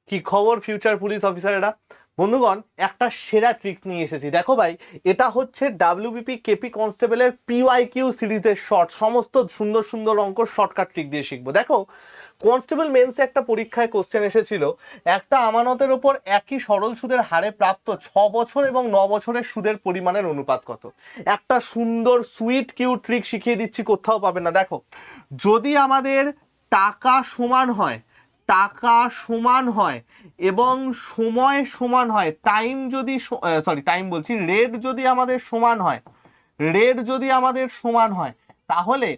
কি খবর future police অফিসারেরা? বন্ধুগণ, একটা সেরা ট্রিক নিয়ে এসেছি। দেখো ভাই, এটা হচ্ছে ডাব্লিউবিপি কেপি কনস্টেবলের পিওয়াইকিউ সিরিজের শর্ট, সমস্ত সুন্দর সুন্দর অঙ্ক শর্টকাট ট্রিক দিয়ে শিখবো। দেখো, কনস্টেবল মেন্সে একটা পরীক্ষায় কোশ্চেন এসেছিল, একটা আমানতের ওপর একই সরল সুদের হারে প্রাপ্ত 6 বছর এবং 9 বছরের সুদের পরিমাণের অনুপাত কত। একটা সুন্দর সুইট কিউ ট্রিক শিখিয়ে দিচ্ছি, কোথাও পাবে না। দেখো, যদি আমাদের টাকা সমান হয়, টাকা সমান হয় এবং সময় সমান হয়, টাইম যদি টাইম বলছি, রেট যদি আমাদের সমান হয়, রেট যদি আমাদের সমান হয়, তাহলে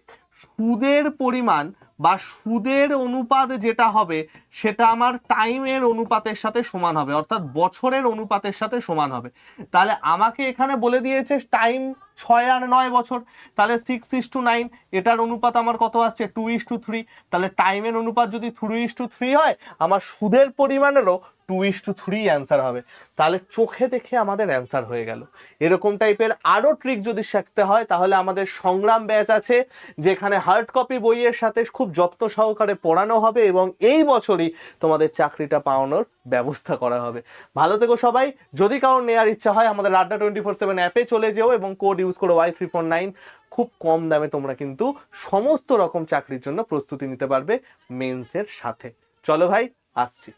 সুদের পরিমাণ বা সুদের অনুপাত যেটা হবে সেটা আমার টাইমের অনুপাতের সাথে সমান হবে, অর্থাৎ বছরের অনুপাতের সাথে সমান হবে। তাহলে আমাকে এখানে বলে দিয়েছে টাইম 6 আর 9 বছর, তাহলে 6:9, এটার অনুপাত আমার কত আসছে 2:3। তাহলে টাইমের অনুপাত যদি 3:3 হয়, আমার সুদের পরিমাণেরও 2:3 অ্যান্সার হবে। তাহলে চোখে দেখে আমাদের অ্যান্সার হয়ে গেল। এরকম টাইপের আরও ট্রিক যদি শিখতে হয়, তাহলে আমাদের সংগ্রাম ব্যাচ আছে, যেখানে হার্ড কপি বইয়ের সাথে খুব যত্ন সহকারে পড়ানো হবে এবং এই বছরই তোমাদের চাকরিটা পাওয়ানোর ব্যবস্থা করা হবে। ভালো থেকো সবাই। যদি কারোর নেওয়ার ইচ্ছা হয়, আমাদের আড্ডা 24/7 অ্যাপে চলে যেও এবং কোড ইউজ করো Y349। খুব কম দামে তোমরা কিন্তু সমস্ত রকম চাকরির জন্য প্রস্তুতি নিতে পারবে মেন্সের সাথে। চলো ভাই, আসছি।